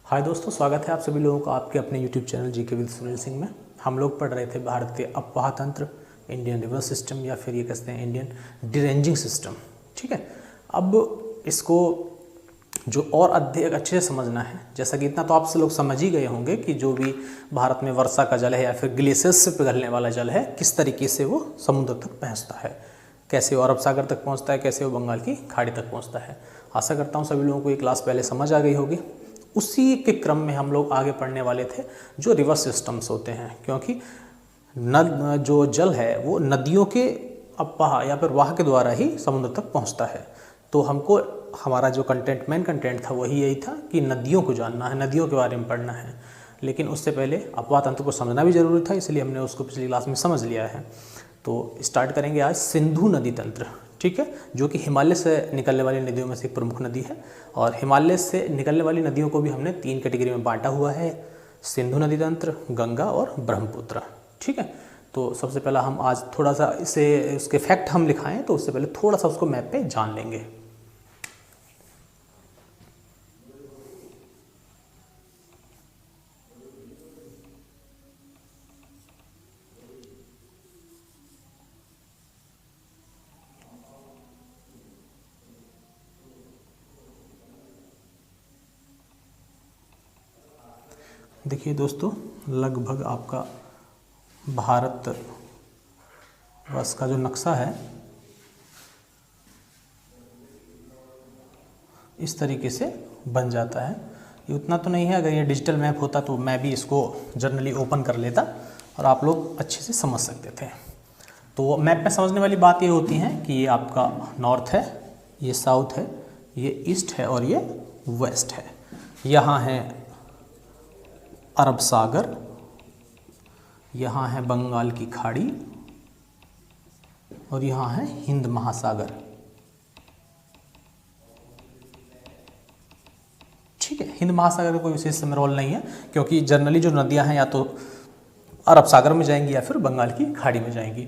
हाय दोस्तों, स्वागत है आप सभी लोगों का आपके अपने YouTube channel GK with Sunil Singh में। हम लोग पढ़ रहे थे भारतीय अपवाह तंत्र, इंडियन रिवर सिस्टम या फिर ये कहते हैं इंडियन डिरेंजिंग सिस्टम। ठीक है, अब इसको जो और अधिक अच्छे से समझना है, जैसा कि इतना तो आप लोग समझ ही गए होंगे कि जो भी भारत में वर्षा का जल है या फिर ग्लेशियर्स से पिघलने वाला जल है, किस तरीके से वो समुद्र तक पहुँचता है, कैसे वो अरब सागर तक पहुँचता है, कैसे वो बंगाल की खाड़ी तक पहुँचता है। आशा करता हूँ सभी लोगों को ये क्लास पहले समझ आ गई होगी। उसी के क्रम में हम लोग आगे पढ़ने वाले थे जो रिवर सिस्टम्स होते हैं, क्योंकि जो जल है वो नदियों के अपवाह या फिर वाह के द्वारा ही समुद्र तक पहुंचता है। तो हमको हमारा जो मेन कंटेंट था वही यही था कि नदियों को जानना है, नदियों के बारे में पढ़ना है। लेकिन उससे पहले अपवाह तंत्र को समझना भी जरूरी था, इसलिए हमने उसको पिछली क्लास में समझ लिया है। तो स्टार्ट करेंगे आज सिंधु नदी तंत्र। ठीक है, जो कि हिमालय से निकलने वाली नदियों में से एक प्रमुख नदी है। और हिमालय से निकलने वाली नदियों को भी हमने 3 कैटेगरी में बांटा हुआ है: सिंधु नदी तंत्र, गंगा और ब्रह्मपुत्र। ठीक है, तो सबसे पहला हम आज थोड़ा सा इसे उसके फैक्ट हम लिखाएं, तो उससे पहले थोड़ा सा उसको मैप पे जान लेंगे। देखिए दोस्तों, लगभग आपका भारत वर्ष का जो नक्शा है इस तरीके से बन जाता है। ये उतना तो नहीं है, अगर ये डिजिटल मैप होता तो मैं भी इसको जनरली ओपन कर लेता और आप लोग अच्छे से समझ सकते थे। तो मैप में समझने वाली बात ये होती है कि ये आपका नॉर्थ है, ये साउथ है, ये ईस्ट है और ये वेस्ट है। यहाँ है अरब सागर, यहाँ है बंगाल की खाड़ी और यहाँ है हिंद महासागर। ठीक है, हिंद महासागर का कोई विशेष समय रोल नहीं है, क्योंकि जनरली जो नदियाँ हैं या तो अरब सागर में जाएंगी या फिर बंगाल की खाड़ी में जाएंगी।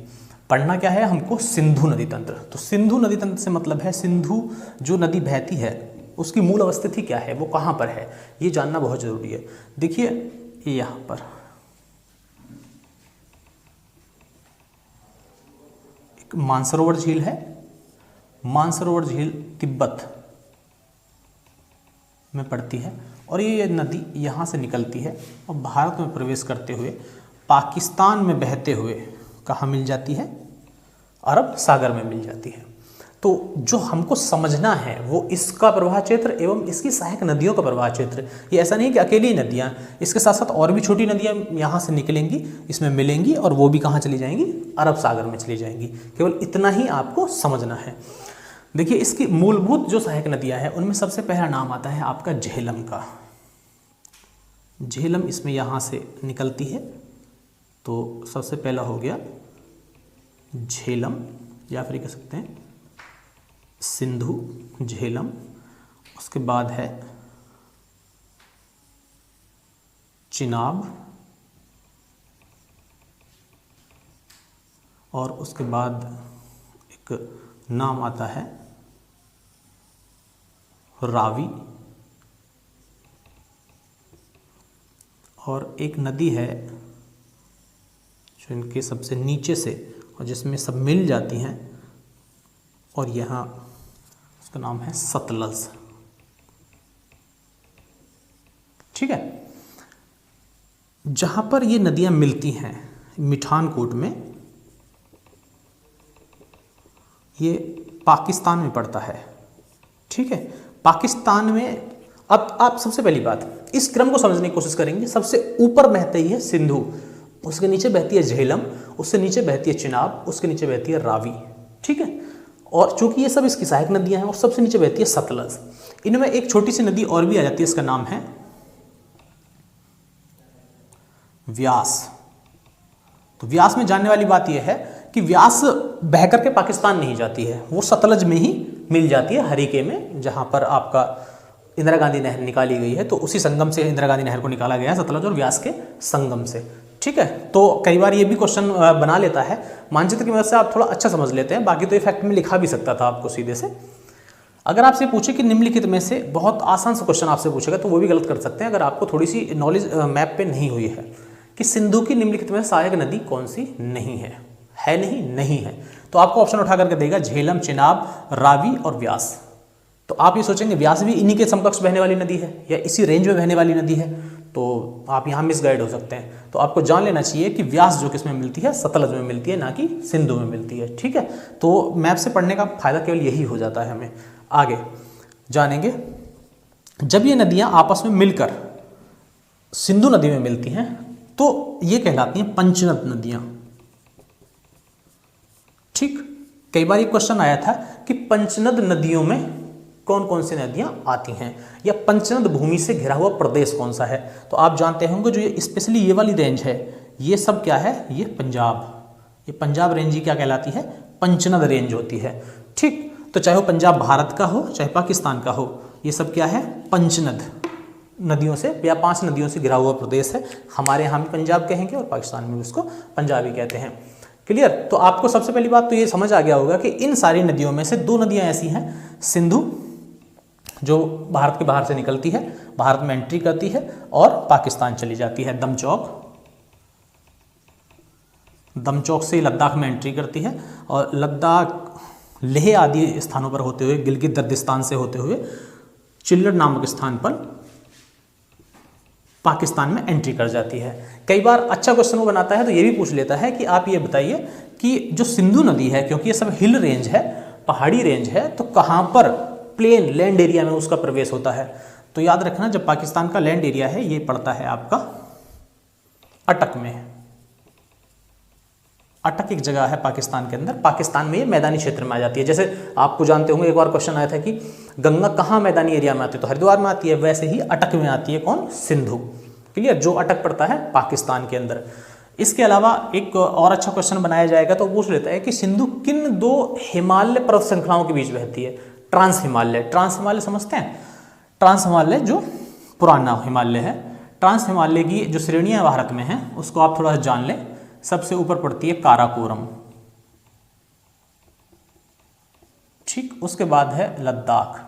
पढ़ना क्या है हमको? सिंधु नदी तंत्र। तो सिंधु नदी तंत्र से मतलब है सिंधु जो नदी बहती है उसकी मूल अवस्थिति क्या है, वो कहाँ पर है, ये जानना बहुत जरूरी है। देखिए यहाँ पर एक मानसरोवर झील है। मानसरोवर झील तिब्बत में पड़ती है और ये नदी यहाँ से निकलती है और भारत में प्रवेश करते हुए पाकिस्तान में बहते हुए कहाँ मिल जाती है? अरब सागर में मिल जाती है। तो जो हमको समझना है वो इसका प्रवाह क्षेत्र एवं इसकी सहायक नदियों का प्रवाह क्षेत्र। ये ऐसा नहीं है कि अकेली नदियाँ, इसके साथ साथ और भी छोटी नदियाँ यहाँ से निकलेंगी, इसमें मिलेंगी और वो भी कहाँ चली जाएंगी? अरब सागर में चली जाएंगी। केवल इतना ही आपको समझना है। देखिए, इसकी मूलभूत जो सहायक नदियाँ हैं उनमें सबसे पहला नाम आता है आपका झेलम का। झेलम इसमें यहाँ से निकलती है, तो सबसे पहला हो गया झेलम या फिर कह सकते हैं सिंधु झेलम। उसके बाद है चिनाब और उसके बाद एक नाम आता है रावी और एक नदी है जो इनके सबसे नीचे से और जिसमें सब मिल जाती हैं और यहाँ उसका नाम है सतलज। ठीक है, जहाँ पर ये नदियाँ मिलती हैं मिठानकोट में, ये पाकिस्तान में पड़ता है। ठीक है, पाकिस्तान में अब आप सबसे पहली बात इस क्रम को समझने की कोशिश करेंगे। सबसे ऊपर बहती है सिंधु, उसके नीचे बहती है झेलम, उससे नीचे बहती है चिनाब, उसके नीचे बहती है रावी। ठीक है, और चूंकि ये सब इसकी सहायक नदियां हैं और सबसे नीचे बहती है सतलज। इनमें एक छोटी सी नदी और भी आ जाती है, इसका नाम है व्यास। तो व्यास में जानने वाली बात यह है कि व्यास बह करके पाकिस्तान नहीं जाती है, वो सतलज में ही मिल जाती है, हरिके में, जहां पर आपका इंदिरा गांधी नहर निकाली गई है। तो उसी संगम से इंदिरा गांधी नहर को निकाला गया है, सतलज और व्यास के संगम से। ठीक है, तो कई बार ये भी क्वेश्चन बना लेता है, मानचित्र की मदद से आप थोड़ा अच्छा समझ लेते हैं, बाकी तो ये फैक्ट में लिखा भी सकता था आपको सीधे से। अगर आपसे पूछे कि निम्नलिखित में से, बहुत आसान सा क्वेश्चन आपसे पूछेगा तो वो भी गलत कर सकते हैं अगर आपको थोड़ी सी नॉलेज मैप पे नहीं हुई है, कि सिंधु की निम्नलिखित में सहायक नदी कौन सी नहीं है? है नहीं? नहीं है। तो आपको ऑप्शन उठा करके देगा झेलम, चिनाब, रावी और व्यास। तो आप ये सोचेंगे व्यास भी इन्हीं के समकक्ष बहने वाली नदी है या इसी रेंज में बहने वाली नदी है, तो आप यहाँ मिसगाइड हो सकते हैं। तो आपको जान लेना चाहिए कि व्यास जो किसमें मिलती है, सतलज में मिलती है, ना कि सिंधु में मिलती है। ठीक है, तो मैप से पढ़ने का फायदा केवल यही हो जाता है। हमें आगे जानेंगे, जब ये नदियां आपस में मिलकर सिंधु नदी में मिलती हैं तो ये कहलाती हैं पंचनद नदियां। ठीक, कई बार ये क्वेश्चन आया था कि पंचनद नदियों में कौन कौन सी नदियां आती हैं, या पंचनद भूमि से घिरा हुआ प्रदेश कौन सा है। तो आप जानते होंगे जो ये स्पेशली ये वाली रेंज है, ये सब क्या है, ये पंजाब, ये पंजाब रेंज ही क्या कहलाती है, पंचनद रेंज होती है। ठीक, तो चाहे वो पंजाब भारत का हो चाहे पाकिस्तान का हो, ये सब क्या है, पंचनद नदियों से या 5 नदियों से घिरा हुआ प्रदेश है। हमारे यहाँ भी पंजाब कहेंगे और पाकिस्तान में उसको पंजाबी कहते हैं। क्लियर? तो आपको सबसे पहली बात तो ये समझ आ गया होगा कि इन सारी नदियों में से 2 नदियां ऐसी हैं, सिंधु जो भारत के बाहर से निकलती है, भारत में एंट्री करती है और पाकिस्तान चली जाती है, दमचौक से लद्दाख में एंट्री करती है और लद्दाख, लेह आदि स्थानों पर होते हुए, गिलगित दर्दिस्तान से होते हुए चिल्लड़ नामक स्थान पर पाकिस्तान में एंट्री कर जाती है। कई बार अच्छा क्वेश्चन वो बनाता है तो ये भी पूछ लेता है कि आप ये बताइए कि जो सिंधु नदी है, क्योंकि ये सब हिल रेंज है, पहाड़ी रेंज है, तो कहाँ पर प्लेन लैंड एरिया में उसका प्रवेश होता है। तो याद रखना, जब पाकिस्तान का लैंड एरिया है ये पड़ता है आपका अटक में। अटक एक जगह है पाकिस्तान के अंदर, पाकिस्तान में ये मैदानी क्षेत्र में आ जाती है। जैसे आपको जानते होंगे, एक बार क्वेश्चन आया था कि गंगा कहाँ मैदानी एरिया में आती है, तो हरिद्वार में आती है, वैसे ही अटक में आती है कौन, सिंधु। क्लियर? जो अटक पड़ता है पाकिस्तान के अंदर। इसके अलावा एक और अच्छा क्वेश्चन बनाया जाएगा तो पूछ लेता है कि सिंधु किन 2 हिमालय पर्वत श्रृंखलाओं के बीच बहती है। ट्रांस हिमालय, ट्रांस हिमालय समझते हैं, ट्रांस हिमालय जो पुराना हिमालय है, ट्रांस हिमालय की जो श्रेणियां भारत में हैं उसको आप थोड़ा सा जान लें। सबसे ऊपर पड़ती है काराकोरम, ठीक, उसके बाद है लद्दाख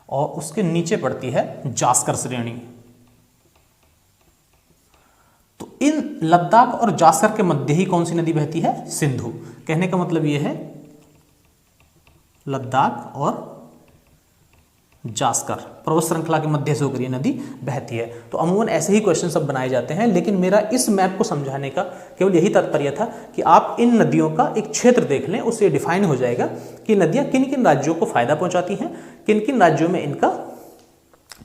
और उसके नीचे पड़ती है जास्कर श्रेणी। तो इन लद्दाख और जास्कर के मध्य ही कौन सी नदी बहती है, सिंधु। कहने का मतलब यह है लद्दाख और जास्कर पर्वत श्रृंखला के मध्य से होकर ये नदी बहती है। तो अमूमन ऐसे ही क्वेश्चन सब बनाए जाते हैं, लेकिन मेरा इस मैप को समझाने का केवल यही तात्पर्य था कि आप इन नदियों का एक क्षेत्र देख लें, उससे डिफाइन हो जाएगा कि नदियां किन किन राज्यों को फायदा पहुंचाती हैं, किन किन राज्यों में इनका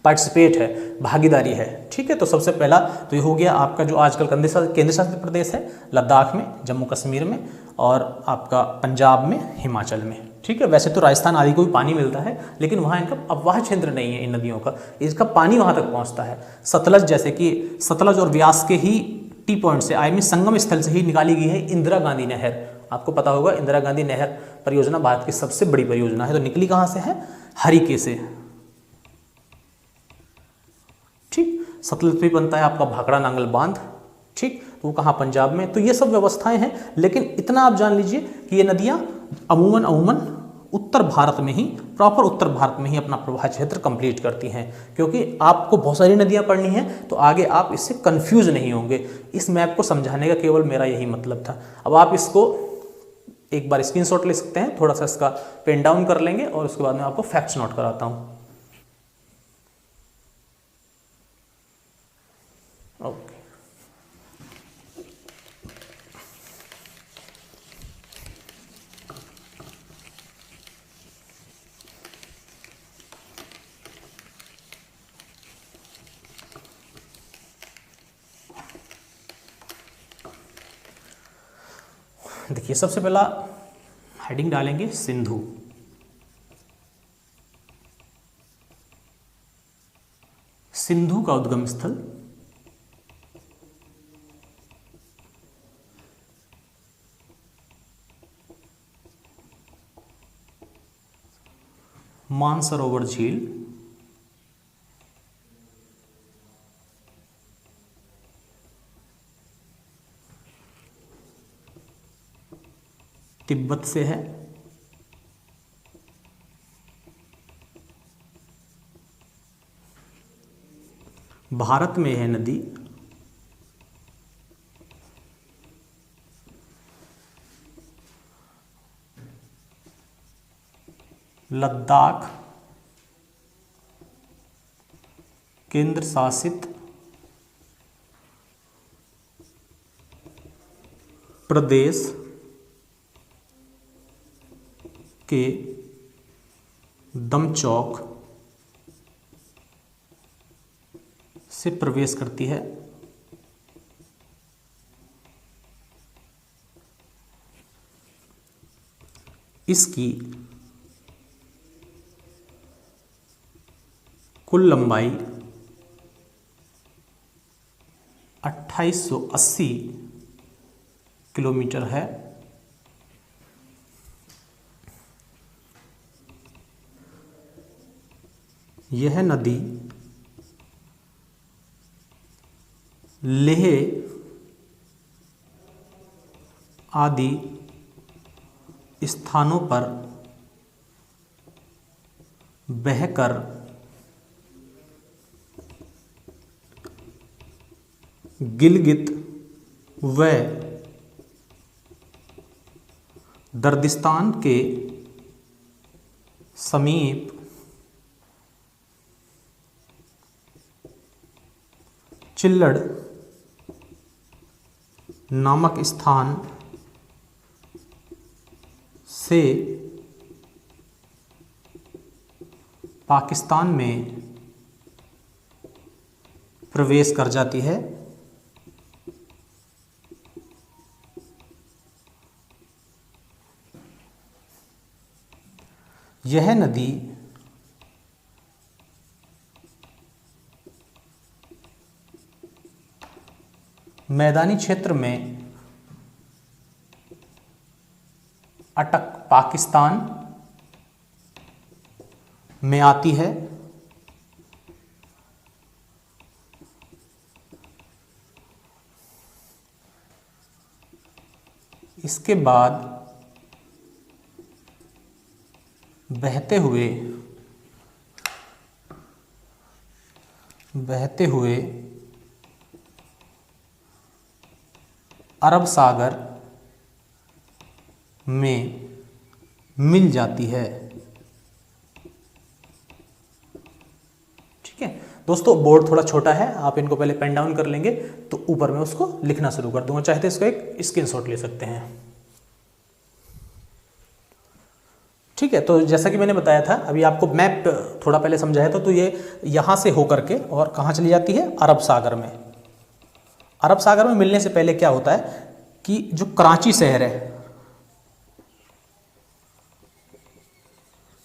पार्टिसिपेट है, भागीदारी है। ठीक है, तो सबसे पहला तो ये हो गया आपका जो आजकल केंद्र शासित प्रदेश है, लद्दाख में, जम्मू कश्मीर में और आपका पंजाब में, हिमाचल में। ठीक है, वैसे तो राजस्थान आदि को भी पानी मिलता है, लेकिन वहाँ इनका अववाह क्षेत्र नहीं है इन नदियों का, इसका पानी वहाँ तक पहुँचता है। सतलज, जैसे कि सतलज और व्यास के ही टी पॉइंट से, आई मीन संगम स्थल से ही निकाली गई है इंदिरा गांधी नहर। आपको पता होगा इंदिरा गांधी नहर परियोजना भारत की सबसे बड़ी परियोजना है। तो निकली कहाँ से है, हरिके से। ठीक, सतलज पे बनता है आपका भाखड़ा नांगल बांध। ठीक, तो वो कहाँ, पंजाब में। तो ये सब व्यवस्थाएं हैं, लेकिन इतना आप जान लीजिए कि ये नदियां अमूमन उत्तर भारत में ही, प्रॉपर उत्तर भारत में ही अपना प्रवाह क्षेत्र कंप्लीट करती हैं। क्योंकि आपको बहुत सारी नदियां पढ़नी हैं तो आगे आप इससे कंफ्यूज नहीं होंगे। इस मैप को समझाने का केवल मेरा यही मतलब था। अब आप इसको एक बार स्क्रीनशॉट ले सकते हैं, थोड़ा सा इसका पेन डाउन कर लेंगे और उसके बाद मैं आपको फैक्ट्स नोट कराता हूँ। ओके, देखिए सबसे पहला हेडिंग डालेंगे सिंधु। सिंधु का उद्गम स्थल मानसरोवर झील, तिब्बत से है, भारत में है नदी लद्दाख केंद्र शासित प्रदेश के दमचौक से प्रवेश करती है। इसकी कुल लंबाई 2880 किलोमीटर है। यह नदी लेह आदि स्थानों पर बहकर गिलगित व दर्दिस्तान के समीप चिल्लड़ नामक स्थान से पाकिस्तान में प्रवेश कर जाती है। यह नदी मैदानी क्षेत्र में अटक पाकिस्तान में आती है। इसके बाद बहते हुए अरब सागर में मिल जाती है। ठीक है दोस्तों, बोर्ड थोड़ा छोटा है, आप इनको पहले पेन डाउन कर लेंगे तो ऊपर में उसको लिखना शुरू कर दूंगा, चाहे तो इसको एक स्क्रीनशॉट ले सकते हैं। ठीक है, तो जैसा कि मैंने बताया था, अभी आपको मैप थोड़ा पहले समझाया था, तो ये यहां से होकर के और कहां चली जाती है, अरब सागर में। अरब सागर में मिलने से पहले क्या होता है कि जो कराची शहर है,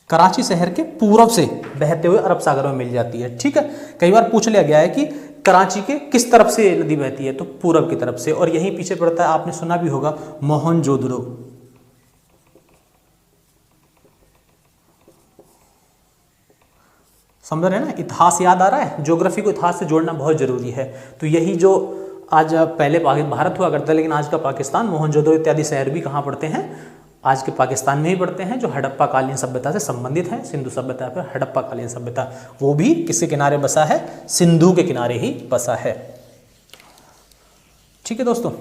कराची शहर के पूरब से बहते हुए अरब सागर में मिल जाती है। ठीक है, कई बार पूछ लिया गया है कि कराची के किस तरफ से नदी बहती है, तो पूरब की तरफ से, और यहीं पीछे पड़ता है, आपने सुना भी होगा, मोहनजोदड़ो। समझ रहे हैं ना, इतिहास याद आ रहा है, ज्योग्राफी को इतिहास से जोड़ना बहुत जरूरी है। तो यही जो आज पहले भारत हुआ करता है, लेकिन आज का पाकिस्तान, मोहनजोदड़ो इत्यादि शहर भी कहाँ पड़ते हैं, आज के पाकिस्तान में ही पड़ते हैं, जो हड़प्पा कालीन सभ्यता से संबंधित है। सिंधु सभ्यता पर हड़प्पा कालीन सभ्यता, वो भी किसके किनारे बसा है, सिंधु के किनारे ही बसा है। ठीक है दोस्तों,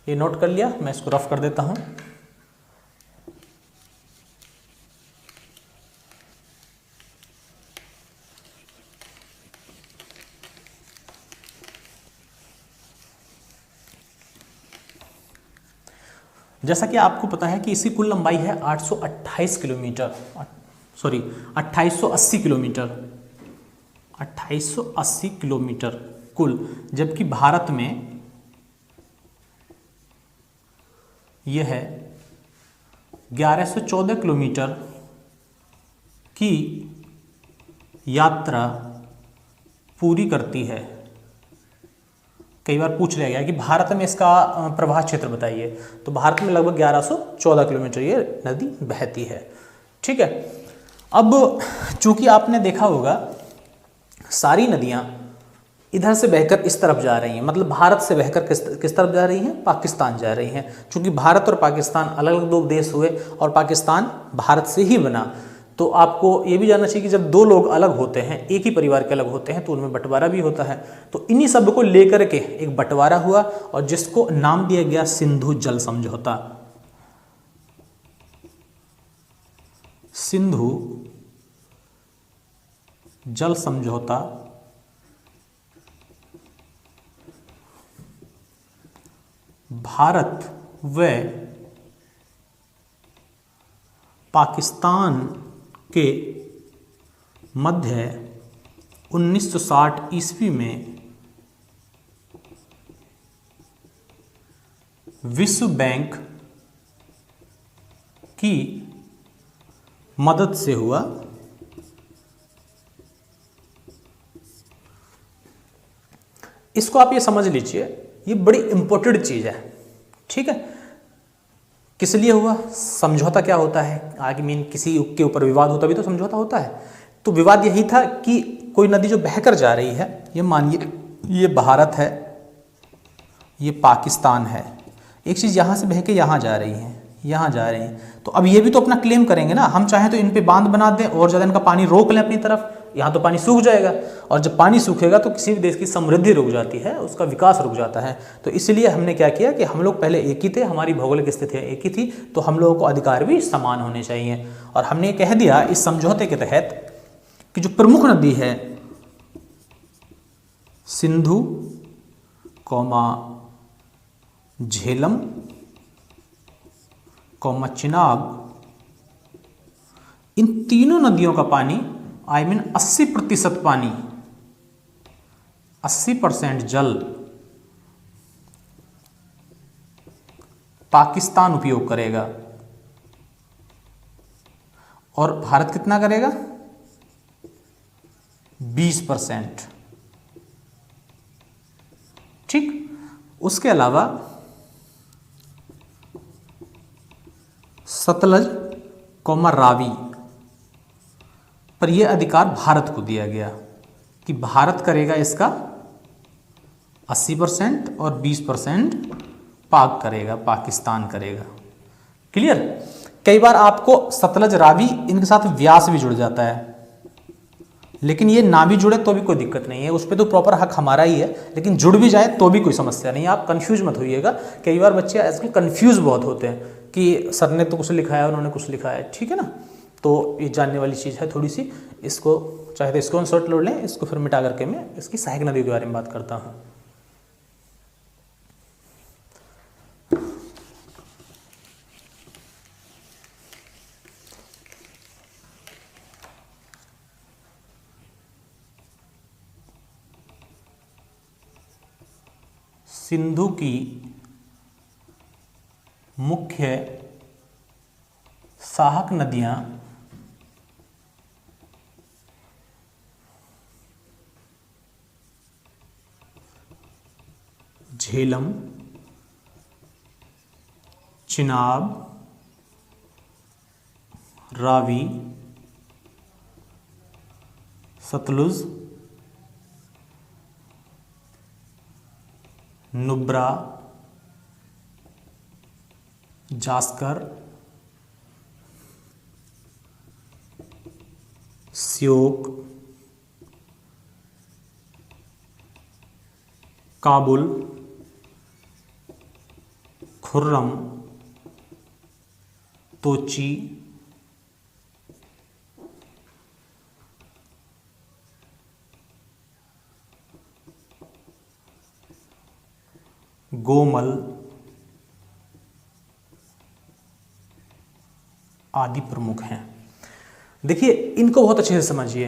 ये नोट कर लिया, मैं इसको रफ कर देता हूं। जैसा कि आपको पता है कि इसकी कुल लंबाई है 828 किलोमीटर, सॉरी 2880 किलोमीटर, 2880 किलोमीटर कुल, जबकि भारत में यह है 1114 किलोमीटर की यात्रा पूरी करती है। कई बार पूछ लिया गया कि भारत में इसका प्रवाह क्षेत्र बताइए, तो भारत में लगभग 1114 किलोमीटर ये नदी बहती है। ठीक है, अब चूंकि आपने देखा होगा सारी नदियां इधर से बहकर इस तरफ जा रही हैं, मतलब भारत से बहकर किस तरफ जा रही हैं, पाकिस्तान जा रही हैं। चूंकि भारत और पाकिस्तान अलग अलग दो देश हुए और पाकिस्तान भारत से ही बना, तो आपको ये भी जानना चाहिए कि जब दो लोग अलग होते हैं, एक ही परिवार के अलग होते हैं, तो उनमें बंटवारा भी होता है। तो इन्हीं सब को लेकर के एक बंटवारा हुआ और जिसको नाम दिया गया सिंधु जल समझौता। सिंधु जल समझौता भारत व पाकिस्तान के मध्य 1960 ईस्वी में विश्व बैंक की मदद से हुआ। इसको आप ये समझ लीजिए, ये बड़ी इंपॉर्टेंट चीज है, ठीक है। किस लिए हुआ? समझौता क्या होता है? आगे मीन किसी के ऊपर विवाद होता भी तो समझौता होता है। तो विवाद यही था कि कोई नदी जो बहकर जा रही है, ये मानिए ये भारत है, ये पाकिस्तान है, एक चीज यहां से बह के यहां जा रही है, यहां जा रही है, तो अब ये भी तो अपना क्लेम करेंगे ना। हम चाहें तो इन पे बांध बना दें और ज्यादा इनका पानी रोक लें अपनी तरफ, यहाँ तो पानी सूख जाएगा, और जब पानी सूखेगा तो किसी भी देश की समृद्धि रुक जाती है, उसका विकास रुक जाता है। तो इसलिए हमने क्या किया कि हम लोग पहले एक ही थे, हमारी भौगोलिक स्थिति एक ही थी, तो हम लोगों को अधिकार भी समान होने चाहिए। और हमने कह दिया इस समझौते के तहत कि जो प्रमुख नदी है सिंधु कौमा झेलम कौमा चिनाब, इन तीनों नदियों का पानी आई मीन 80% पानी, 80% जल पाकिस्तान उपयोग करेगा और भारत कितना करेगा? 20%। ठीक। उसके अलावा सतलज कौमा रावी पर यह अधिकार भारत को दिया गया कि भारत करेगा इसका 80% और 20% पाक करेगा, पाकिस्तान करेगा। क्लियर? कई बार आपको सतलज रावी इनके साथ व्यास भी जुड़ जाता है, लेकिन ये ना भी जुड़े तो भी कोई दिक्कत नहीं है, उस पर तो प्रॉपर हक हमारा ही है, लेकिन जुड़ भी जाए तो भी कोई समस्या नहीं है। आप कंफ्यूज मत होइएगा। कई बार बच्चे आजकल कंफ्यूज बहुत होते हैं कि सर ने तो कुछ लिखा है, उन्होंने कुछ लिखा है, ठीक है ना। तो ये जानने वाली चीज़ है थोड़ी सी। इसको चाहे तो स्क्रीनशॉट ले लें, इसको फिर मिटा करके मैं इसकी सहायक नदी के बारे में बात करता हूँ। सिंधु की मुख्य सहायक नदियां झेलम, चिनाब, रावी, सतलुज, नुब्रा, जास्कर, श्योक, काबुल, खुर्रम, तोची, गोमल आदि प्रमुख हैं। देखिए इनको बहुत अच्छे से समझिए।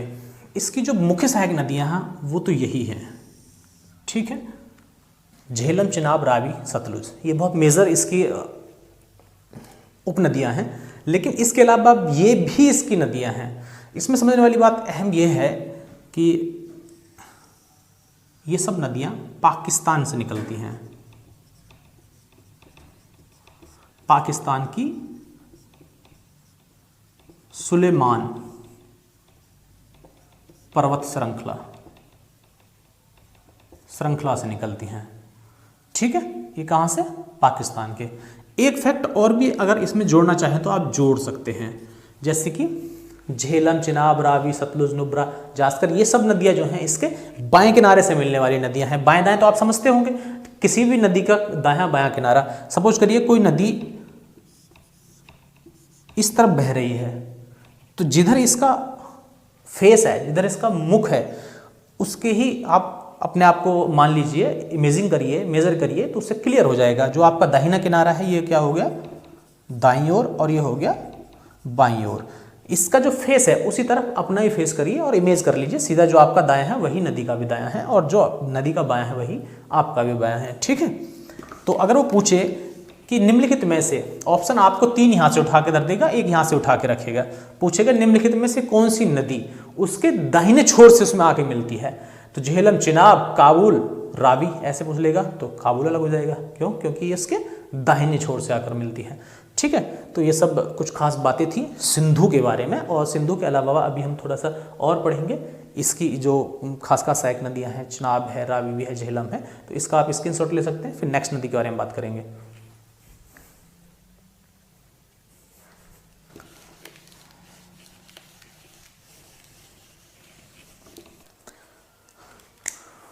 इसकी जो मुख्य सहायक नदियां हैं वो तो यही हैं, ठीक है। झेलम, चिनाब, रावी, सतलुज, ये बहुत मेजर इसकी उपनदियां हैं। लेकिन इसके अलावा ये भी इसकी नदियां हैं। इसमें समझने वाली बात अहम ये है कि ये सब नदियां पाकिस्तान से निकलती हैं। पाकिस्तान की सुलेमान पर्वत श्रृंखला से निकलती हैं, ठीक है। ये कहां से? पाकिस्तान के। एक फैक्ट और भी अगर इसमें जोड़ना चाहें तो आप जोड़ सकते हैं, जैसे कि झेलम, चिनाब, रावी, सतलुज, नुब्रा, जास्कर, ये सब नदियां जो हैं इसके बाएं किनारे से मिलने वाली नदियां हैं। बाएं दाएं तो आप समझते होंगे, किसी भी नदी का दायां बायां किनारा। सपोज करिए कोई नदी इस तरफ बह रही है, तो जिधर इसका फेस है, जिधर इसका मुख है, उसके ही आप अपने आप को मान लीजिए, इमेजिंग करिए, मेजर करिए, तो उससे क्लियर हो जाएगा। जो आपका दाहिना किनारा है ये क्या हो गया, दाईं ओर, और ये हो गया बाईं ओर। इसका जो फेस है उसी तरफ अपना ही फेस करिए और इमेज कर लीजिए, सीधा जो आपका दायां है वही नदी का भी दायां है, और जो नदी का बायां है वही आपका भी बायां है। ठीक है, तो अगर वो पूछे कि निम्नलिखित में से, ऑप्शन आपको 3 यहाँ से उठा के धर देगा, एक यहाँ से उठा के रखेगा, पूछेगा निम्नलिखित में से कौन सी नदी उसके दाहिने छोर से उसमें आके मिलती है, तो झेलम, चिनाब, काबुल, रावी ऐसे पूछ लेगा तो काबुल अलग हो जाएगा। क्यों? क्योंकि ये इसके दाहिने छोर से आकर मिलती है। ठीक है, तो ये सब कुछ खास बातें थी सिंधु के बारे में, और सिंधु के अलावा अभी हम थोड़ा सा और पढ़ेंगे इसकी जो खास खास सहायक नदियाँ हैं, चिनाब है, रावी भी है, झेलम है, तो इसका आप स्क्रीनशॉट ले सकते हैं। फिर नेक्स्ट नदी के बारे में बात करेंगे।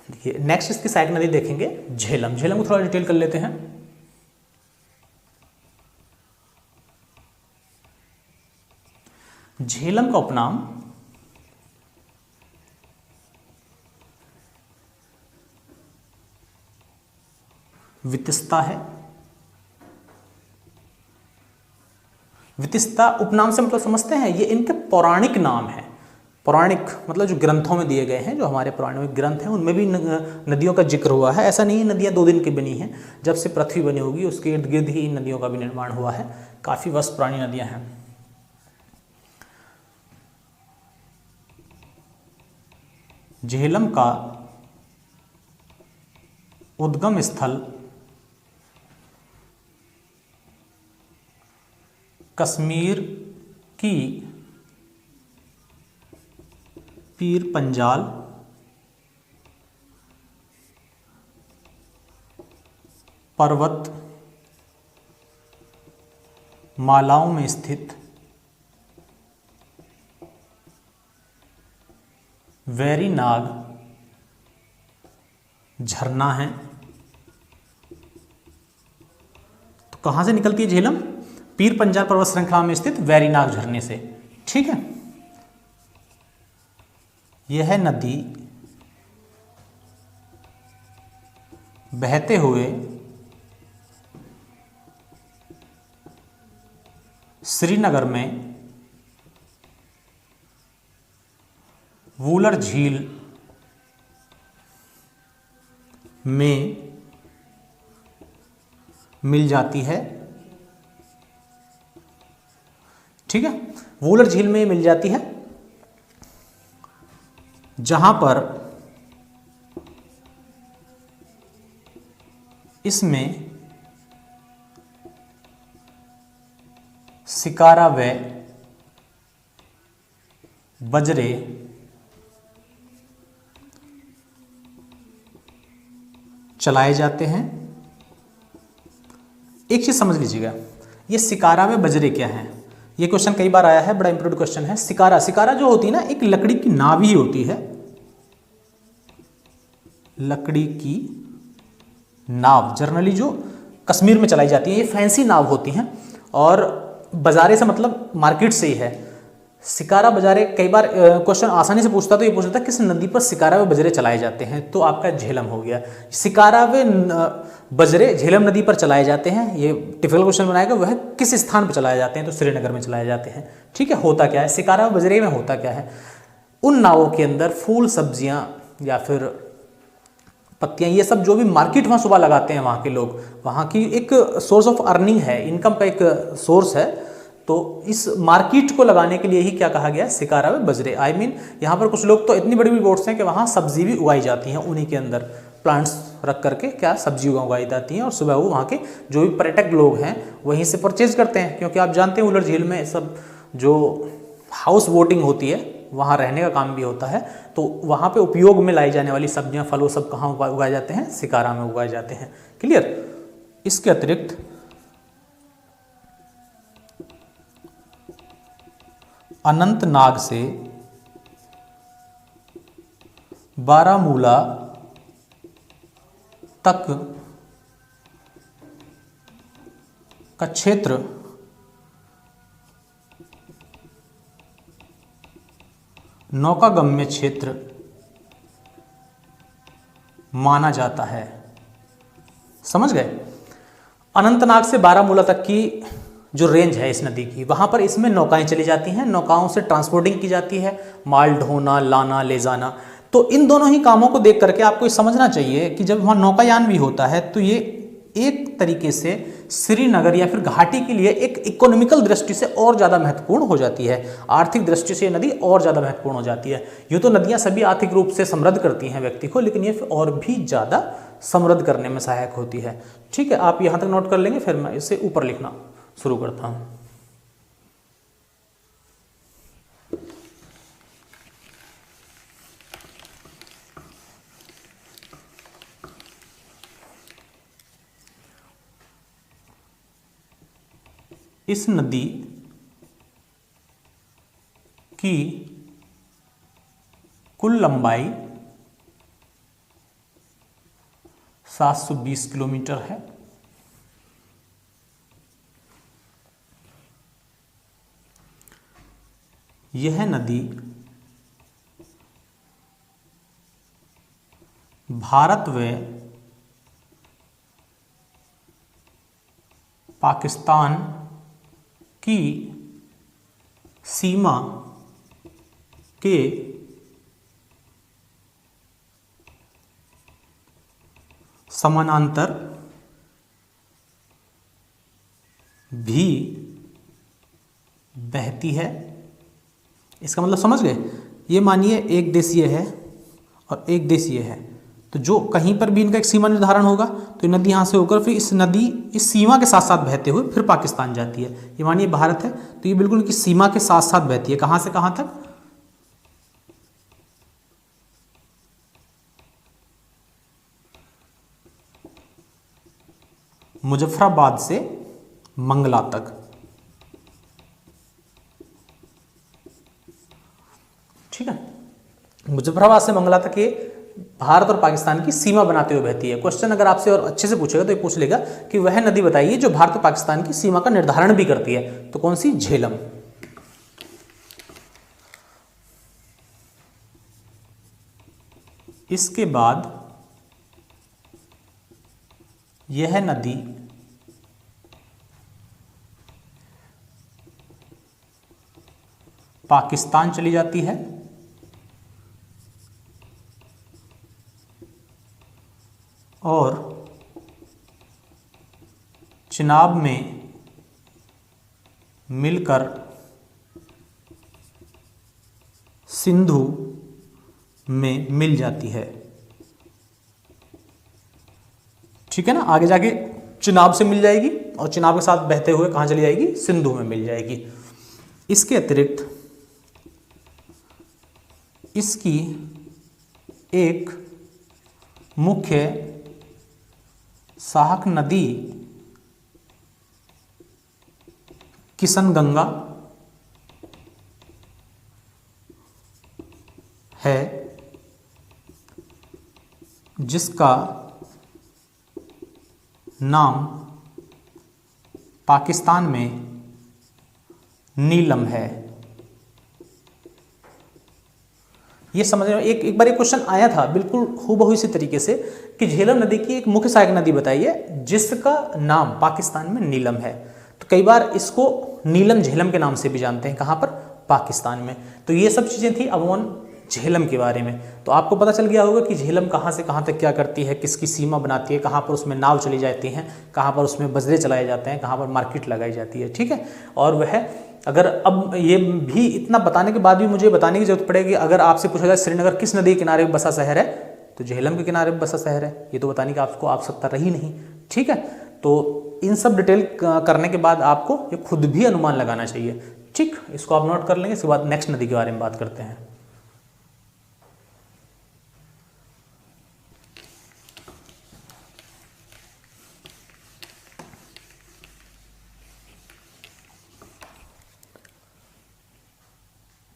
देखिए नेक्स्ट इसकी सहायक नदी देखेंगे झेलम। झेलम को थोड़ा डिटेल कर लेते हैं। झेलम का उपनाम वितिस्ता है। वितिस्ता उपनाम से मतलब समझते हैं, ये इनके पौराणिक नाम है। पौराणिक मतलब जो ग्रंथों में दिए गए हैं, जो हमारे पौराणिक ग्रंथ हैं उनमें भी नदियों का जिक्र हुआ है। ऐसा नहीं है नदियाँ 2 दिन की बनी हैं, जब से पृथ्वी बनी होगी उसके इर्द गिर्द ही इन नदियों का भी निर्माण हुआ है। काफ़ी वर्ष पुरानी नदियाँ हैं। झेलम का उद्गम स्थल कश्मीर की पीर पंजाल पर्वत मालाओं में स्थित वैरीनाग झरना है। तो कहां से निकलती है झेलम? पीर पंजाल पर्वत श्रृंखला में स्थित वैरीनाग झरने से। ठीक है, यह नदी बहते हुए श्रीनगर में वूलर झील में मिल जाती है। ठीक है, वूलर झील में मिल जाती है, जहां पर इसमें शिकारा व बजरे चलाए जाते हैं। एक चीज समझ लीजिएगा, ये शिकारा व बजरे क्या है? ये क्वेश्चन कई बार आया है, बड़ा इंपॉर्टेंट क्वेश्चन है। शिकारा, शिकारा जो होती है ना, एक लकड़ी की नाव ही होती है। लकड़ी की नाव जनरली जो कश्मीर में चलाई जाती है, ये फैंसी नाव होती हैं, और बाजारे से मतलब मार्केट से ही है। शिकारा बजारे, कई बार क्वेश्चन आसानी से पूछता तो ये पूछता किस नदी पर शिकारा व बजरे चलाए जाते हैं, तो आपका झेलम हो गया। शिकारा व बजरे झेलम नदी पर चलाए जाते हैं। ये टिपिकल क्वेश्चन बनाएगा, वह किस स्थान पर चलाए जाते हैं, तो श्रीनगर में चलाए जाते हैं। ठीक है, होता क्या है शिकारा व बजरे में? होता क्या है, उन नावों के अंदर फूल, सब्जियां या फिर पत्तियां, ये सब जो भी मार्केट वहाँ सुबह लगाते हैं वहाँ के लोग, वहाँ की एक सोर्स ऑफ अर्निंग है, इनकम का एक सोर्स है। तो इस मार्केट को लगाने के लिए ही क्या कहा गया, शिकारा व बजरे। आई मीन यहाँ पर कुछ लोग तो इतनी बड़ी बड़ी बोट्स हैं कि वहाँ सब्जी भी उगाई जाती हैं, उन्हीं के अंदर प्लांट्स रख करके क्या सब्जी उगाई जाती हैं, और सुबह वो वहाँ के जो भी पर्यटक लोग हैं वहीं से परचेज करते हैं। क्योंकि आप जानते हैं वूलर झील में सब जो हाउस बोटिंग होती है, वहाँ रहने का काम भी होता है, तो वहाँ पे उपयोग में लाई जाने वाली सब्जियाँ, फल, वो सब कहाँ उगाए जाते हैं? शिकारा में उगाए जाते हैं। क्लियर? इसके अतिरिक्त अनंतनाग से बारामूला तक का क्षेत्र नौकागम्य क्षेत्र माना जाता है। समझ गए? अनंतनाग से बारामूला तक की जो रेंज है इस नदी की, वहाँ पर इसमें नौकाएं चली जाती हैं, नौकाओं से ट्रांसपोर्टिंग की जाती है, माल ढोना, लाना, ले जाना। तो इन दोनों ही कामों को देख करके आपको ये समझना चाहिए कि जब वहाँ नौकायान भी होता है तो ये एक तरीके से श्रीनगर या फिर घाटी के लिए एक इकोनॉमिकल दृष्टि से और ज़्यादा महत्वपूर्ण हो जाती है। आर्थिक दृष्टि से ये नदी और ज़्यादा महत्वपूर्ण हो जाती है। यूँ तो नदियाँ सभी आर्थिक रूप से समृद्ध करती हैं व्यक्ति को, लेकिन ये और भी ज़्यादा समृद्ध करने में सहायक होती है। ठीक है, आप यहाँ तक नोट कर लेंगे, फिर मैं इसे ऊपर लिखना शुरू करता हूँ। इस नदी की कुल लंबाई 720 किलोमीटर है। यह नदी भारत व पाकिस्तान की सीमा के समानांतर भी बहती है। इसका मतलब समझ गए? ये मानिए एक देश ये है और एक देश ये है, तो जो कहीं पर भी इनका एक सीमा निर्धारण होगा तो ये नदी यहाँ से होकर फिर इस नदी इस सीमा के साथ साथ बहते हुए फिर पाकिस्तान जाती है। ये मानिए भारत है तो ये बिल्कुल इनकी सीमा के साथ साथ बहती है। कहाँ से कहाँ तक? मुजफ्फराबाद से मंगला तक। ठीक है, मुजफ्फराबाद से मंगला तक ये भारत और पाकिस्तान की सीमा बनाते हुए बहती है। क्वेश्चन अगर आपसे और अच्छे से पूछेगा तो ये पूछ लेगा कि वह नदी बताइए जो भारत और पाकिस्तान की सीमा का निर्धारण भी करती है, तो कौन सी? झेलम। इसके बाद यह नदी पाकिस्तान चली जाती है और चिनाब में मिलकर सिंधु में मिल जाती है। ठीक है ना, आगे जाके चिनाब से मिल जाएगी और चिनाब के साथ बहते हुए कहाँ चली जाएगी? सिंधु में मिल जाएगी। इसके अतिरिक्त इसकी एक मुख्य सहायक नदी किशनगंगा है, जिसका नाम पाकिस्तान में नीलम है। ये समझ रहे हो? एक बार एक क्वेश्चन आया था बिल्कुल हूबहू इसी तरीके से कि झेलम नदी की एक मुख्य सहायक नदी बताइए जिसका नाम पाकिस्तान में नीलम है। तो कई बार इसको नीलम झेलम के नाम से भी जानते हैं। कहाँ पर? पाकिस्तान में। तो ये सब चीज़ें थी अमूमन झेलम के बारे में। तो आपको पता चल गया होगा कि झेलम कहाँ से कहाँ तक क्या करती है, किसकी सीमा बनाती है, कहाँ पर उसमें नाव चली जाती हैं, कहाँ पर उसमें बजरे चलाए जाते हैं, कहाँ पर मार्केट लगाई जाती है। ठीक है, और वह अगर अब ये भी इतना बताने के बाद भी मुझे बताने की जरूरत पड़ेगी, अगर आपसे पूछा जाए श्रीनगर किस नदी के किनारे बसा शहर है, तो झेलम के किनारे बसा शहर है। ये तो बताने की आपको आवश्यकता रही नहीं। ठीक है, तो इन सब डिटेल करने के बाद आपको ये खुद भी अनुमान लगाना चाहिए। ठीक, इसको आप नोट कर लेंगे। इसके बाद नेक्स्ट नदी के बारे में बात करते हैं।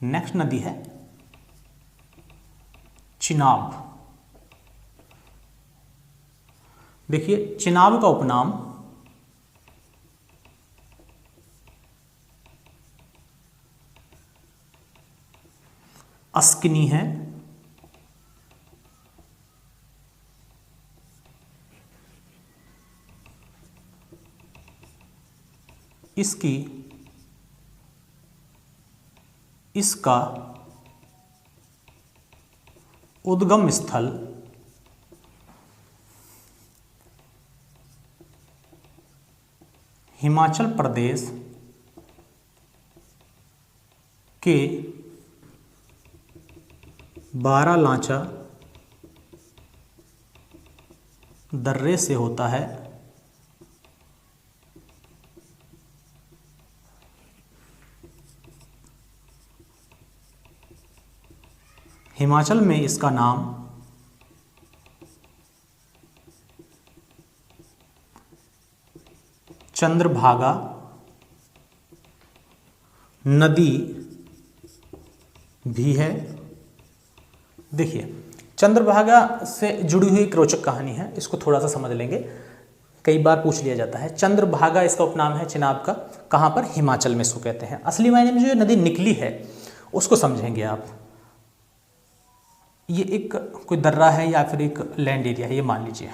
नेक्स्ट नदी है चिनाब। देखिए चिनाब का उपनाम अस्किनी है। इसका उद्गम स्थल हिमाचल प्रदेश के बारालाचा दर्रे से होता है। हिमाचल में इसका नाम चंद्रभागा नदी भी है। देखिए चंद्रभागा से जुड़ी हुई एक रोचक कहानी है, इसको थोड़ा सा समझ लेंगे। कई बार पूछ लिया जाता है, चंद्रभागा इसका उपनाम है चिनाब का, कहाँ पर? हिमाचल में इसको कहते हैं। असली मायने में जो ये नदी निकली है उसको समझेंगे आप। ये एक कोई दर्रा है या फिर एक लैंड एरिया है, ये मान लीजिए।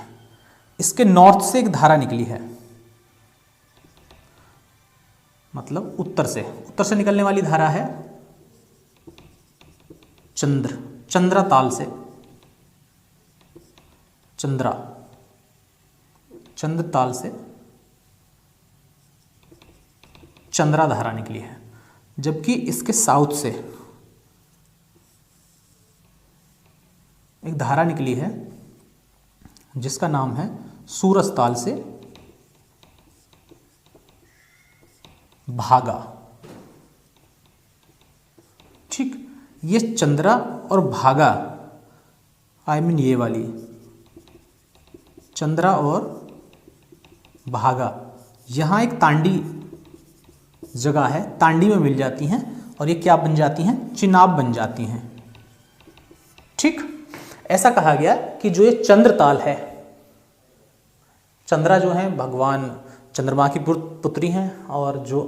इसके नॉर्थ से एक धारा निकली है, मतलब उत्तर से निकलने वाली धारा है चंद्रा ताल से, चंद्र ताल से चंद्रा धारा निकली है। जबकि इसके साउथ से एक धारा निकली है जिसका नाम है सूरज ताल से भागा। ठीक, ये चंद्रा और भागा, ये वाली चंद्रा और भागा, यहाँ एक तांडी जगह है, तांडी में मिल जाती हैं और ये क्या बन जाती हैं? चिनाब बन जाती हैं। ठीक, ऐसा कहा गया कि जो ये चंद्रताल है, चंद्रा जो है भगवान चंद्रमा की पुत्री हैं, और जो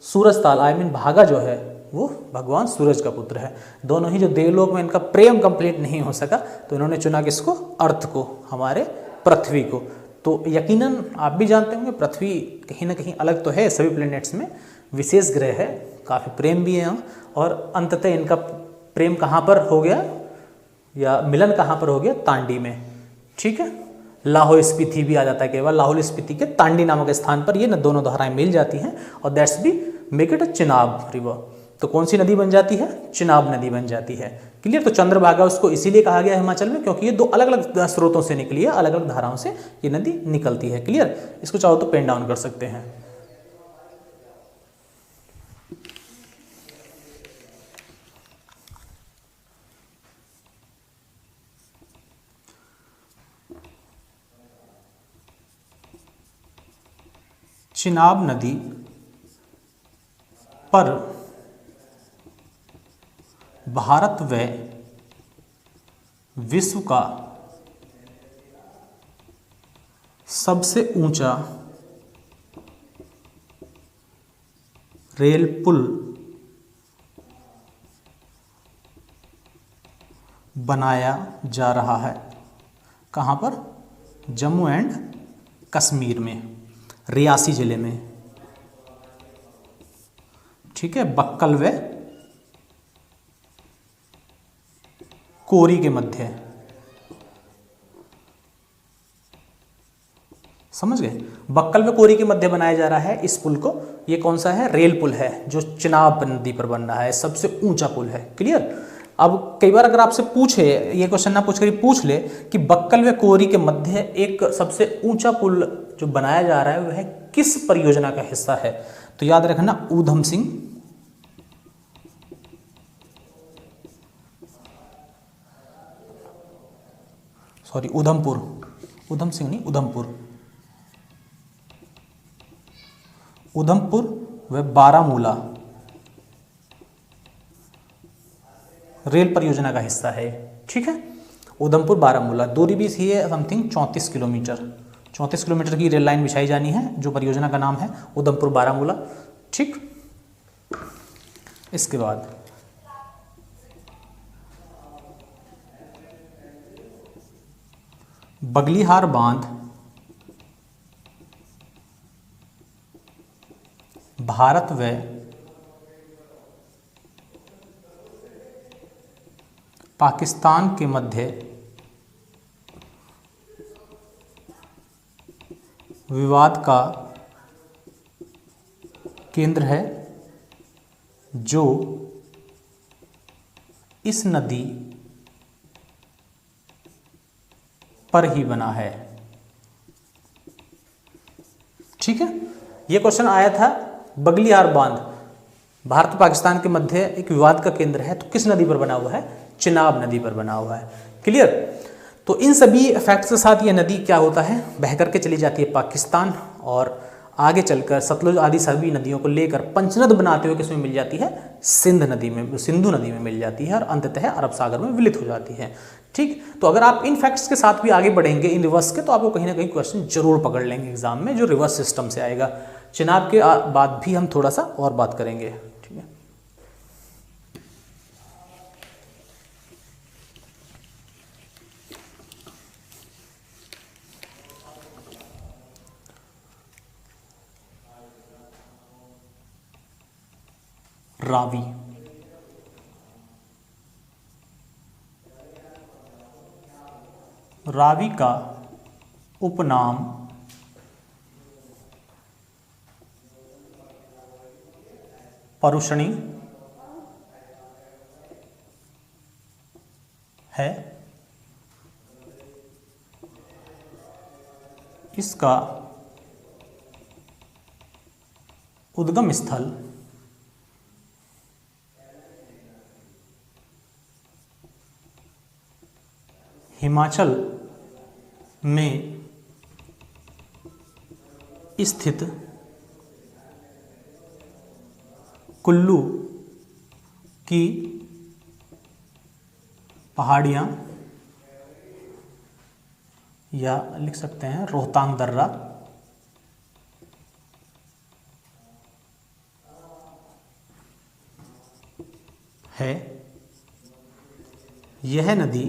सूरज ताल भागा जो है वो भगवान सूरज का पुत्र है। दोनों ही जो देवलोक में इनका प्रेम कंप्लीट नहीं हो सका तो इन्होंने चुना किसको? अर्थ को, हमारे पृथ्वी को। तो यकीनन आप भी जानते होंगे पृथ्वी कहीं ना कहीं अलग तो है, सभी प्लैनेट्स में विशेष ग्रह है, काफ़ी प्रेम भी है यहाँ। और अंततः इनका प्रेम कहाँ पर हो गया या मिलन कहाँ पर हो गया? तांडी में। ठीक है, लाहौल स्पीति भी आ जाता है केवल, लाहौल स्पीति के तांडी नामक स्थान पर ये दोनों धाराएं मिल जाती हैं और that's be make it a Chenab river. तो कौन सी नदी बन जाती है? चिनाब नदी बन जाती है। क्लियर? तो चंद्रभागा उसको इसीलिए कहा गया हिमाचल में क्योंकि ये दो अलग अलग स्रोतों से निकली है, अलग अलग धाराओं से ये नदी निकलती है। क्लियर? इसको चाहो तो पेन डाउन कर सकते हैं। चिनाब नदी पर भारत व विश्व का सबसे ऊंचा रेल पुल बनाया जा रहा है। कहाँ पर? जम्मू एंड कश्मीर में, रियासी जिले में। ठीक है, बक्कल व कोरी के मध्य। समझ गए? बक्कल व कोरी के मध्य बनाया जा रहा है इस पुल को। ये कौन सा है? रेल पुल है जो चिनाब नदी पर बन रहा है, सबसे ऊंचा पुल है। क्लियर? अब कई बार अगर आपसे पूछे, ये क्वेश्चन ना पूछ कर पूछ ले कि बक्कल व कोरी के मध्य एक सबसे ऊंचा पुल जो बनाया जा रहा है वह किस परियोजना का हिस्सा है, तो याद रखना ऊधम सिंह उधमपुर, ऊधम सिंह नहीं, उधमपुर व बारामूला रेल परियोजना का हिस्सा है, ठीक है। उधमपुर बारामूला दूरी भी इसकी है समथिंग 34 किलोमीटर, 34 किलोमीटर की रेल लाइन बिछाई जानी है, जो परियोजना का नाम है उधमपुर बारामूला, ठीक। इसके बाद बगलीहार बांध भारत व पाकिस्तान के मध्य विवाद का केंद्र है, जो इस नदी पर ही बना है, ठीक है। यह क्वेश्चन आया था, बगलियार बांध भारत पाकिस्तान के मध्य एक विवाद का केंद्र है, तो किस नदी पर बना हुआ है? चिनाब नदी पर बना हुआ है, क्लियर। तो इन सभी फैक्ट्स के साथ यह नदी क्या होता है, बह करके चली जाती है पाकिस्तान, और आगे चलकर सतलुज आदि सभी नदियों को लेकर पंचनद बनाते हुए किसमें मिल जाती है? सिंधु नदी में मिल जाती है, और अंततः अरब सागर में विलित हो जाती है, ठीक। तो अगर आप इन फैक्ट्स के साथ भी आगे बढ़ेंगे इन रिवर्स के, तो आपको कहीं ना कहीं क्वेश्चन जरूर पकड़ लेंगे एग्जाम में, जो रिवर्स सिस्टम से आएगा। चिनाब के बाद भी हम थोड़ा सा और बात करेंगे, ठीक है। रावी, रावी का उपनाम परुषणी है। इसका उद्गम स्थल हिमाचल में स्थित कुल्लू की पहाड़ियाँ, या लिख सकते हैं रोहतांग दर्रा, है। यह नदी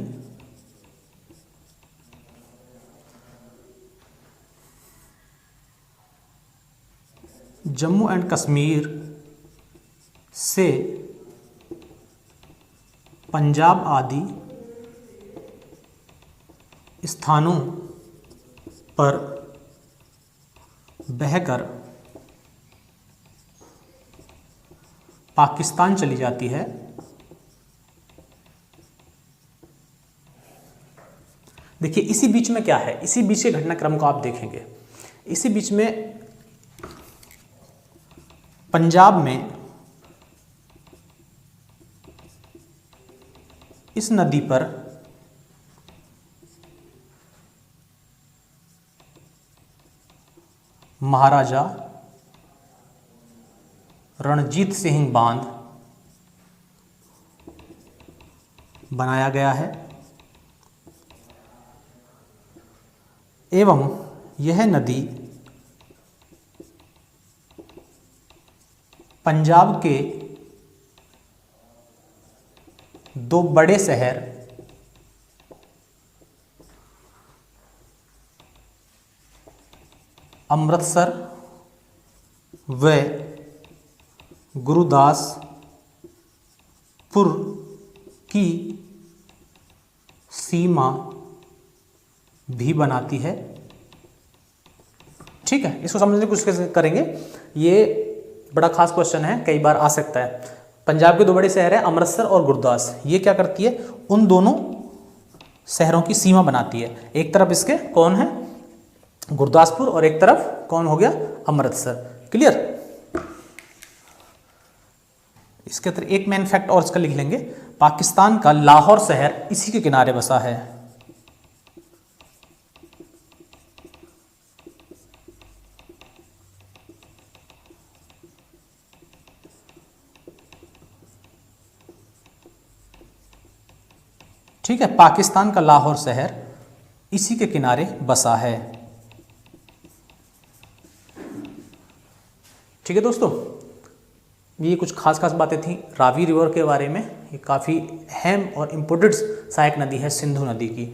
जम्मू एंड कश्मीर से पंजाब आदि स्थानों पर बहकर पाकिस्तान चली जाती है। देखिए इसी बीच में क्या है, इसी बीच के घटनाक्रम को आप देखेंगे। इसी बीच में पंजाब में इस नदी पर महाराजा रणजीत सिंह बांध बनाया गया है, एवं यह नदी पंजाब के दो बड़े शहर अमृतसर व गुरुदासपुर की सीमा भी बनाती है, ठीक है। इसको समझने की कोशिश करेंगे, ये बड़ा खास क्वेश्चन है, कई बार आ सकता है। पंजाब के दो बड़े शहर हैं अमृतसर और गुरदास, ये क्या करती है? उन दोनों शहरों की सीमा बनाती है। एक तरफ इसके कौन है? गुरदासपुर, और एक तरफ कौन हो गया? अमृतसर, क्लियर। इसके अंदर एक मेन फैक्ट और इसका लिख लेंगे, पाकिस्तान का लाहौर शहर इसी के किनारे बसा है। ठीक है, पाकिस्तान का लाहौर शहर इसी के किनारे बसा है। ठीक है दोस्तों, ये कुछ खास खास बातें थी रावी रिवर के बारे में। ये काफ़ी अहम और इम्पोर्टेंट सहायक नदी है सिंधु नदी की।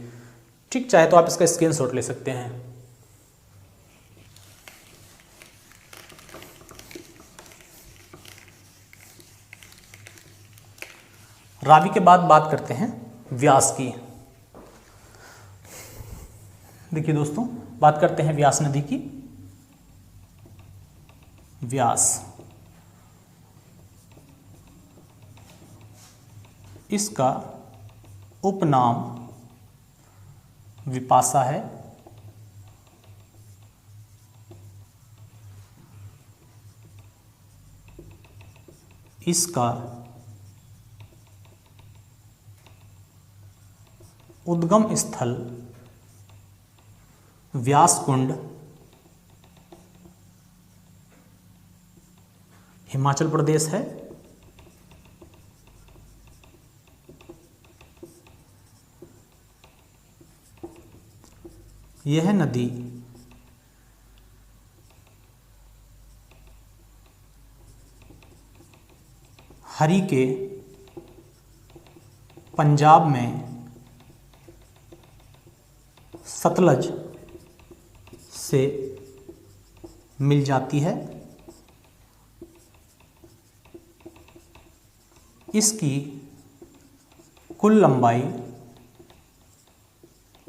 ठीक, चाहे तो आप इसका स्क्रीनशॉट ले सकते हैं। रावी के बाद बात करते हैं व्यास की। देखिए दोस्तों, बात करते हैं व्यास नदी की। व्यास, इसका उपनाम विपाशा है। इसका उद्गम स्थल व्यास कुंड हिमाचल प्रदेश है। यह नदी हरिके पंजाब में सतलज से मिल जाती है। इसकी कुल लंबाई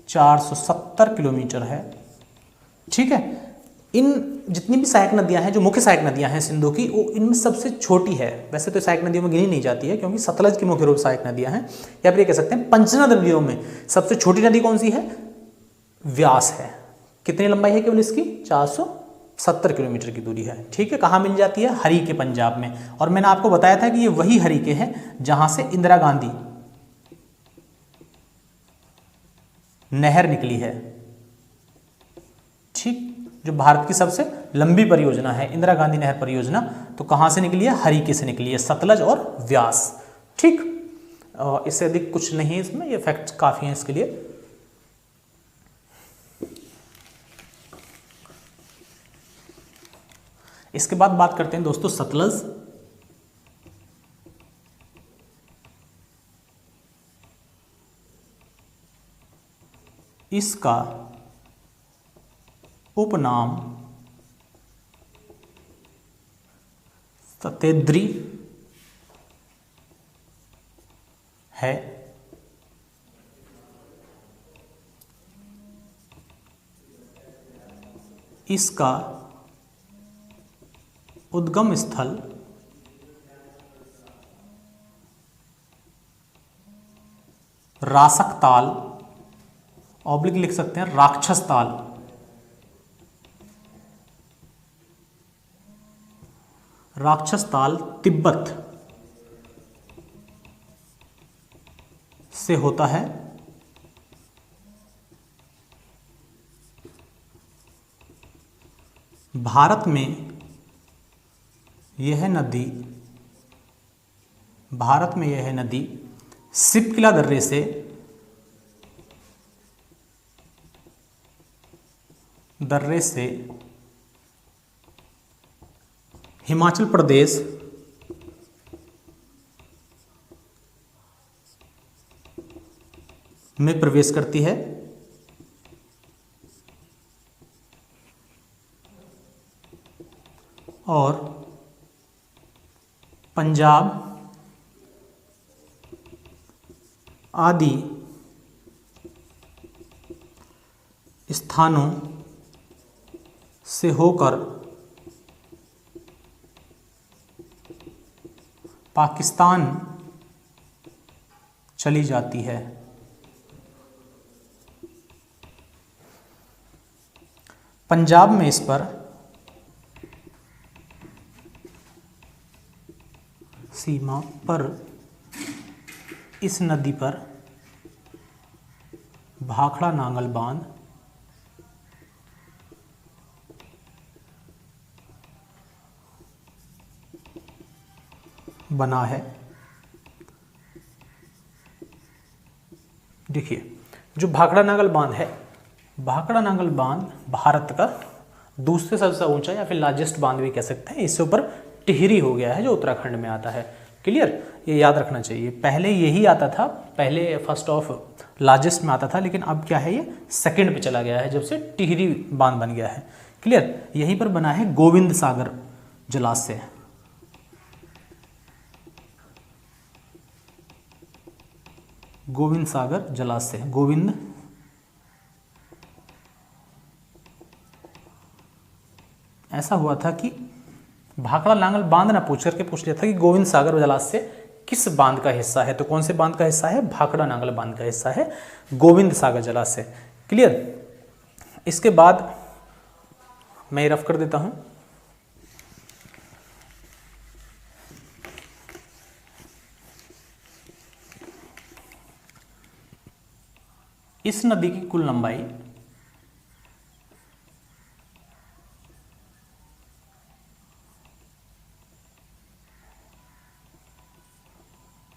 470 किलोमीटर है। ठीक है, इन जितनी भी सहायक नदियां हैं, जो मुख्य सहायक नदियां हैं सिंधु की, वो इनमें सबसे छोटी है। वैसे तो सहायक नदियों में गिनी नहीं जाती है क्योंकि सतलज की मुख्य रूप सहायक नदियां हैं, या फिर ये कह सकते हैं पंचनद नदियों में सबसे छोटी नदी कौन सी है? व्यास है। कितनी लंबाई है केवल इसकी? 470 किलोमीटर की दूरी है। ठीक है, कहाँ मिल जाती है? हरिके पंजाब में। और मैंने आपको बताया था कि ये वही हरिके है जहां से इंदिरा गांधी नहर निकली है। ठीक, जो भारत की सबसे लंबी परियोजना है इंदिरा गांधी नहर परियोजना, तो कहां से निकली है? हरिके से निकली है, सतलज और व्यास। ठीक, इससे अधिक कुछ नहीं है इसमें, ये फैक्ट्स काफी हैं इसके लिए। इसके बाद बात करते हैं दोस्तों सतलज। इसका उपनाम सतेद्री है। इसका उद्गम स्थल रासक ताल, ऑब्लिक लिख सकते हैं राक्षस ताल, राक्षस ताल तिब्बत से होता है। भारत में यह नदी सिपकिला दर्रे से हिमाचल प्रदेश में प्रवेश करती है और पंजाब आदि स्थानों से होकर पाकिस्तान चली जाती है। पंजाब में इस पर सीमा पर इस नदी पर भाखड़ा नांगल बांध बना है। देखिए जो भाखड़ा नागल बांध है, भाखड़ा नागल बांध भारत का दूसरे सबसे ऊंचा या फिर लार्जेस्ट बांध भी कह सकते हैं। इससे ऊपर टिहरी हो गया है जो उत्तराखंड में आता है। क्लियर, ये याद रखना चाहिए। पहले यही आता था, पहले फर्स्ट ऑफ लार्जेस्ट में आता था, लेकिन अब क्या है ये सेकंड पे चला गया है जब से टिहरी बांध बन गया है। क्लियर, यहीं पर बना है गोविंद सागर जलाशय। गोविंद सागर जलाशय, गोविंद ऐसा हुआ था कि भाखड़ा नांगल बांध ना पूछ करके पूछ लिया था कि गोविंद सागर जलाशय किस बांध का हिस्सा है, तो कौन से बांध का हिस्सा है? भाखड़ा नांगल बांध का हिस्सा है गोविंद सागर जलाशय। क्लियर, इसके बाद मैं रफ कर देता हूं। इस नदी की कुल लंबाई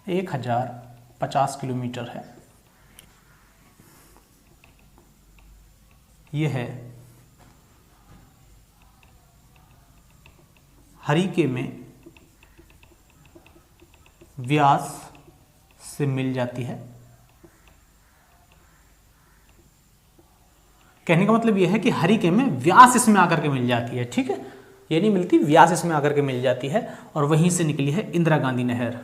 1050 किलोमीटर है। यह है हरिके में व्यास से मिल जाती है। कहने का मतलब यह है कि हरिके में व्यास इसमें आकर के मिल जाती है। ठीक है, ये नहीं मिलती, व्यास इसमें आकर के मिल जाती है और वहीं से निकली है इंदिरा गांधी नहर।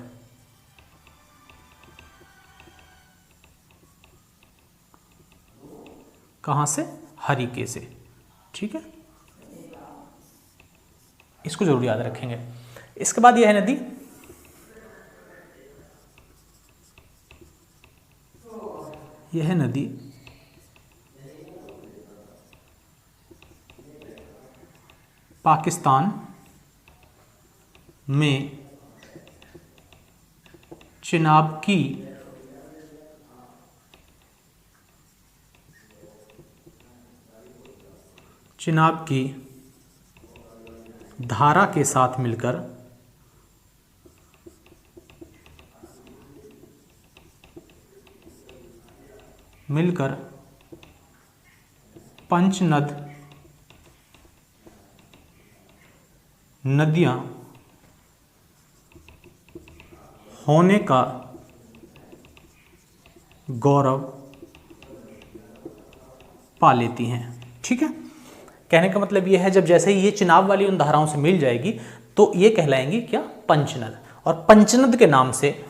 कहां से? हरिके से। ठीक है, इसको जरूर याद रखेंगे। इसके बाद यह है नदी यह है नदी पाकिस्तान में चिनाब की धारा के साथ मिलकर पंचनद नदियां होने का गौरव पा लेती हैं। ठीक है, कहने का मतलब यह है जब जैसे ही ये चिनाब वाली उन धाराओं से मिल जाएगी तो ये कहलाएंगी क्या? पंचनद। और पंचनद के नाम से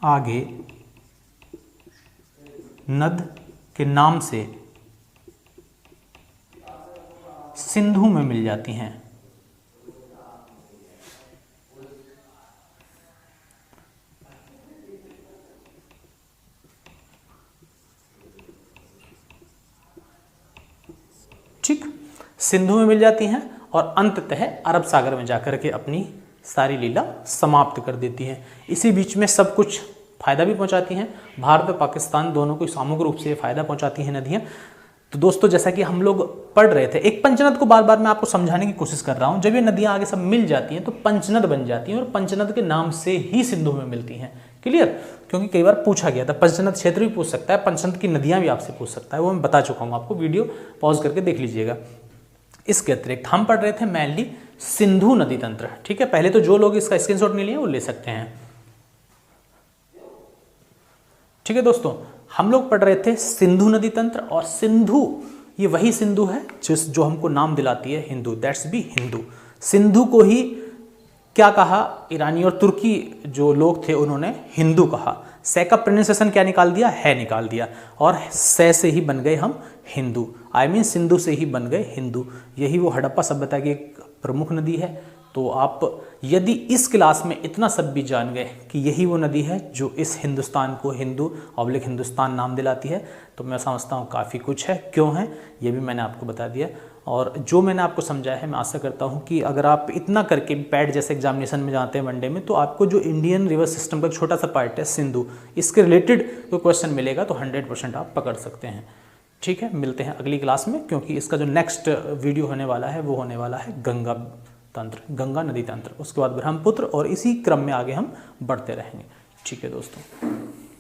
आगे नद के नाम से सिंधु में मिल जाती हैं। ठीक, सिंधु में मिल जाती हैं और अंततः अरब सागर में जाकर के अपनी सारी लीला समाप्त कर देती हैं। इसी बीच में सब कुछ फायदा भी पहुंचाती हैं। भारत और पाकिस्तान दोनों को सामूहिक रूप से फायदा पहुंचाती हैं नदियां। तो दोस्तों, जैसा कि हम लोग पढ़ रहे थे, एक पंचनद को बार बार मैं आपको समझाने की कोशिश कर रहा हूं। जब ये नदियां आगे सब मिल जाती हैं तो पंचनद बन जाती हैं और पंचनद के नाम से ही सिंधु में मिलती हैं। क्लियर, क्योंकि कई बार पूछा गया था, पंचनद क्षेत्र भी पूछ सकता है, पंचनद की नदियां भी आपसे पूछ सकता है, वो मैं बता चुका हूं आपको। वीडियो पॉज करके देख लीजिएगा। इसके अतिरिक्त हम पढ़ रहे थे मेनली सिंधु नदी तंत्र। ठीक है, पहले तो जो लोग इसका स्क्रीनशॉट नहीं लिए वो ले सकते हैं। ठीक है दोस्तों, हम लोग पढ़ रहे थे सिंधु नदी तंत्र। और सिंधु, ये वही सिंधु है जो हमको नाम दिलाती है हिंदू, दैट्स बी हिंदू। सिंधु को ही क्या कहा? ईरानी और तुर्की जो लोग थे उन्होंने हिंदू कहा। से का प्रोनाउंसिएशन क्या निकाल दिया? है निकाल दिया। और से ही बन गए हम हिंदू, आई मीन सिंधु से ही बन गए हिंदू। यही वो हड़प्पा सभ्यता की एक प्रमुख नदी है। तो आप यदि इस क्लास में इतना सब भी जान गए कि यही वो नदी है जो इस हिंदुस्तान को हिंदू ऑब्लिक हिंदुस्तान नाम दिलाती है, तो मैं समझता हूँ काफ़ी कुछ है। क्यों है ये भी मैंने आपको बता दिया। और जो मैंने आपको समझाया है, मैं आशा करता हूँ कि अगर आप इतना करके पैड जैसे एग्जामिनेशन में जाते हैं वनडे में, तो आपको जो इंडियन रिवर सिस्टम का छोटा सा पार्ट है सिंधु, इसके रिलेटेड कोई क्वेश्चन मिलेगा तो 100% आप पकड़ सकते हैं। ठीक है, मिलते हैं अगली क्लास में, क्योंकि इसका जो नेक्स्ट वीडियो होने वाला है वो होने वाला है गंगा तंत्र, गंगा नदी तंत्र। उसके बाद ब्रह्मपुत्र, और इसी क्रम में आगे हम बढ़ते रहेंगे। ठीक है दोस्तों।